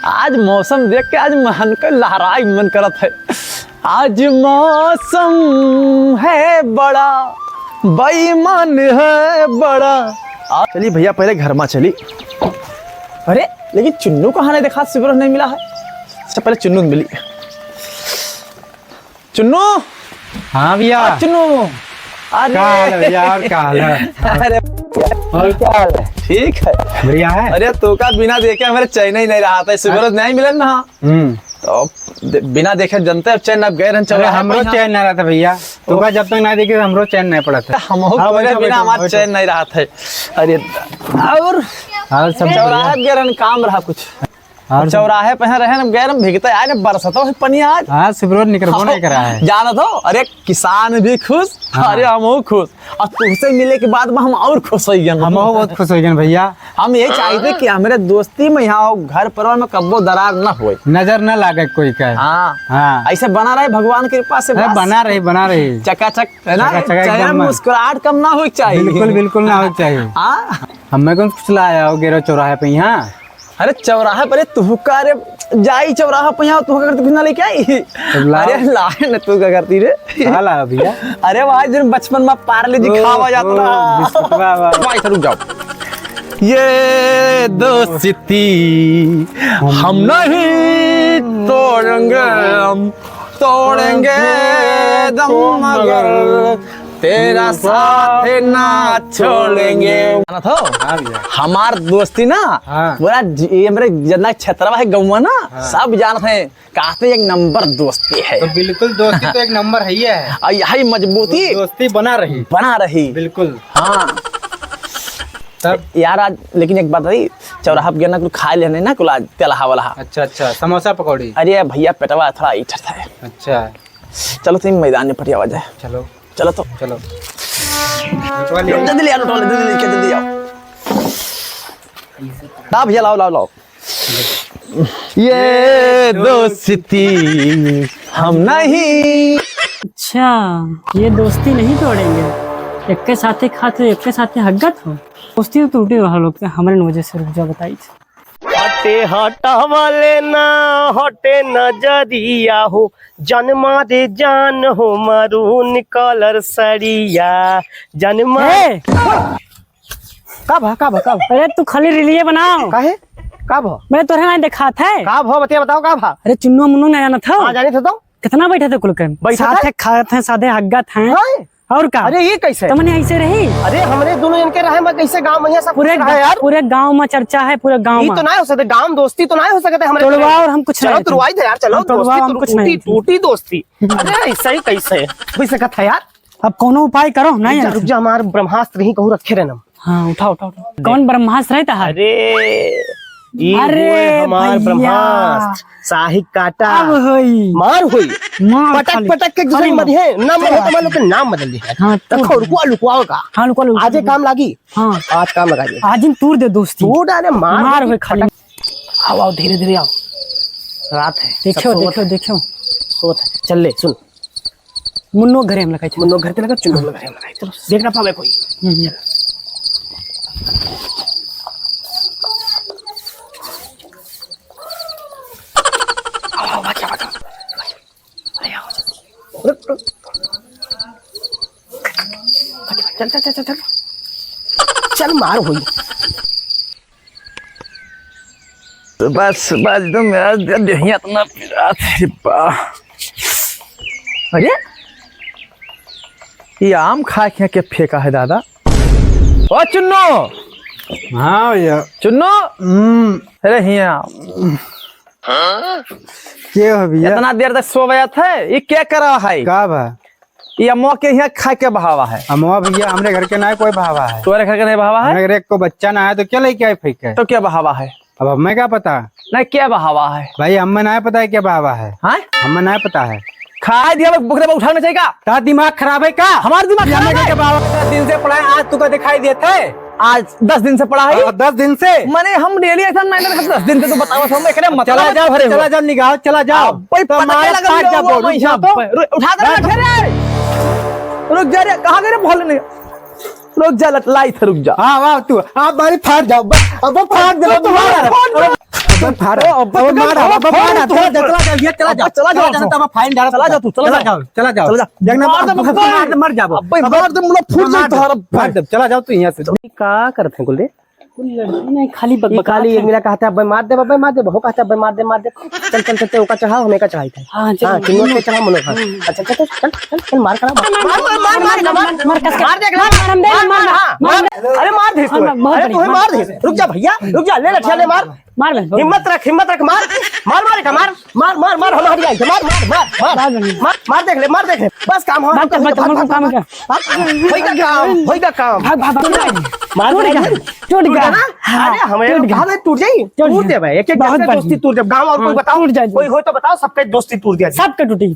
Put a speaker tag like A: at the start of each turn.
A: आज मौसम देख के आज मन का लहराई मन करत है। आज मौसम है बड़ा बेईमान है बड़ा। चलिए भैया पहले घर में चली। अरे लेकिन चुन्नू कहाँ नहीं देखा, सिगरेट नहीं मिला है। अच्छा पहले चुन्नू मिली। चुन्नू।
B: हाँ भैया।
A: चुन्नू
B: भैया और क्या हाल है?
A: अरे
B: और क्या हाल है?
A: ठीक है
B: बढ़िया है।
A: अरे तो का बिना देखे हमारे चैन ही नहीं रहा था, सिगरेट नहीं मिले ना तो बिना देखे जनते चैन अब गए
B: अरे हमरो चैन नहीं रहा था भैया, तो का जब तक नहीं देखे हमरो चैन नहीं पड़ा था।
A: हम बिना हमारा चैन नहीं रहा था। अरे और
B: सब
A: चौराहे गए काम रहा कुछ चौराहे पे रहे न गए भीगते आए न बरसता है पनी आज।
B: हाँ सिगरेट निकलबो नहीं करा है
A: जाना तो। अरे किसान भी खुश।
B: हाँ।
A: अरे हम खुश और तुमसे मिले के बाद में हम और खुश हो गए।
B: हम बहुत खुश हो गए भैया।
A: हम यही चाहते कि हमारे दोस्ती में यहाँ घर परिवार में कब्बो दरार न हो,
B: नजर न लागे कोई का।
A: हाँ
B: हाँ
A: ऐसे बना रहे भगवान की कृपा से
B: बना रही
A: चकाचक है ना,
B: चकाचक
A: मुस्कुराहट कम ना हो चाहिए।
B: बिल्कुल बिल्कुल ना हो चाहिए।
A: हाँ
B: हमें कौन कुछ लाया हो गेरो चौराहे पे यहाँ।
A: अरे चौराहे पर तू का अरे जाई चौराहा पे यहाँ तू करती कुछ ना लेके आई। अरे लाए न तू क्या करती रे
B: भैया।
A: अरे वहाँ जब बचपन में पार्ले जी खावा जाता। रुक जाओ। ये दोस्ती हम नहीं तोड़ेंगे, हम तोड़ेंगे दम मगर तेरा साथ ना छोड़ेंगे। तो हमार दोस्ती ना पूरा ये मेरे जितना क्षेत्र है गाँव ना सब जानते हैं, कहते एक नंबर दोस्ती है।
B: तो बिल्कुल दोस्ती तो एक नंबर है
A: और यही मजबूती
B: दोस्ती बना रही
A: बिल्कुल। हाँ तब यार आज लेकिन एक बात रही, चौराहा पे ना कुछ खा लेने ना कुछ तेलहा वाला।
B: अच्छा समोसा पकौड़ी।
A: अरे भैया पेटवा थोड़ा इठर था।
B: अच्छा
A: चलो तुम मैदान में पटिया जाए। चलो तो
B: चलो
A: जल्दी आओ भैया लाओ। ये दोस्ती हम नहीं।
C: अच्छा ये दोस्ती नहीं तोड़ेंगे, एक के साथे खाते एक के साथे हग्गत हो। दोस्ती तो टूटी लोग हमारे वजह से। रुक जा बताई
D: हटे हटा वाले ना हटे नजरिया हो, जन्मा दे जान हो मरून कलर सड़िया जन्मा।
C: कब अरे तू खाली रिलिये बनाओ
D: काहे कब
C: मैं तोरे नहीं देखा था।
D: कब हो बतिया बताओ कब।
C: अरे चुन्नू मुन्नू नहीं जाना था।
D: हाँ जाने थे तो
C: कितना बैठे थे कुल साथे खाते हैं साथे हग्गत हैं और का।
D: अरे ये कैसे
C: तुमने ऐसे रही।
D: अरे हमरे दोनों इनके रहे मैं कैसे गांव में सब
C: पूरे गांव में चर्चा है, पूरे गांव में।
D: तो नहीं हो सकते गांव दोस्ती तो नहीं हो सकते हमारे।
C: तोड़वा और हम कुछ
D: चलो तुरवाई थे यार। चलो
C: दोस्ती
D: टूटी दोस्ती। अरे ऐसा ही कैसे वैसे कथा यार।
C: अब कोनो उपाय करो नहीं।
D: रुक जा हमारे ब्रह्मास्त्र ही कहूँ रखे रहना।
C: हाँ उठाओ कौन ब्रह्मास्त्र रहता है।
D: अरे हमार ब्रह्मास्त्र शाही काटा मार हुई पटक के गुजरी मत है नाम तुम्हारे लोग के नाम बदल दिया।
C: हाँ
D: रखो रुकवाओ का।
C: हाँ रुको
D: आज काम लागी।
C: हाँ
D: आज काम लगाइए।
C: आज इन तूर दे दोस्ती
D: तूर डाले मार
C: हुए खाली।
D: आओ धीरे आओ, रात है।
C: देखो
D: सोत है। चल ले सुन,
C: मुन्नो घरे में लगाई।
D: मुन्नो घर पे लगा, चुन्नो घर में लगाई। चलो देखना पावे कोई। चल मार हुई।
A: तो बस तो मेरा देहिया इतना पीड़ा था। अरे ये आम खा के फेंका है दादा। ओ चुन्नो।
B: हाँ भैया।
A: चुन्नो। अरे हिया
B: क्या हो भैया?
A: इतना देर तक सो गया था, ये क्या करा है?
B: कब
A: ये अम्मा के यहाँ खा के बहावा है।
B: अम्मा भैया हमरे घर के ना कोई बहावा है।
A: तुम्हारे घर के नहीं बहावा है?
B: मेरे को बच्चा ना है तो क्या लेके आए फेंक के?
A: तो क्या बहावा है?
B: अब हमें क्या पता
A: नहीं क्या बहावा है
B: भाई, हमें ना पता है क्या बहावा है।
A: हाँ
B: हमें ना पता है।
A: खा दिया बुकरे पर उठाना चाहिए का?
B: दिमाग खराब है का?
A: हमारा दिमाग खराब है।
B: दिन से पढ़ा है, आज तुका दिखाई देता है।
A: आज 10 दिन से पढ़ा है।
B: 10 दिन से
A: मैंने हम डेली ऐसा नहीं 10 दिन से तो बताओ हम एक मतलब
B: चला जाओ निगाह चला जाओ।
A: उठा रुक जा रे, कहाँ गए बोलने? रुक जा लाई थे रुक जा।
B: हाँ वाह तू आप बारी फाड़ जाओ। अब फाड़ जाओ तुम्हारा फाड़ अब मार अब मार चला जा ये चला जा
D: चला जा
B: तब फाइन डाल
D: चला जा तू चला जा
B: चला जाओ
D: चला जा
B: देखना मार मर जाबो
D: अबे मार दे मुला फूट जाई तोहरा
B: मार दे चला जाओ तू यहां से
D: का करत है गुल्ले
C: नहीं खाली
D: ये
C: बकबका
D: काली ये मेरा कहता है अबे मार दे हो कहता है अबे मार दे चल चल चल ओका चढ़ाओ हमें का चढ़ाई था
C: हाँ, चल,
D: हां किन्नू के चढ़ा मनो चल चल चल मार करा मार देख मार अरे मार दे अरे तू मार दे रुक जा भैया रुक जा ले लठिया ले मार
C: मार बे
D: हिम्मत रख मार मार का मार हम हट गए मार देख ले बस काम हो
C: काम क्या
D: होएगा काम
C: भाग भाग भाग
D: मार
C: टूट गया
D: ना अरे हमें घाव टूट जाई टूट दे भाई एक एक
C: बहुत
D: दोस्ती टूट दे गांव और कोई बताओ कोई हो तो बताओ सबके दोस्ती टूट गया
C: सबके टूटी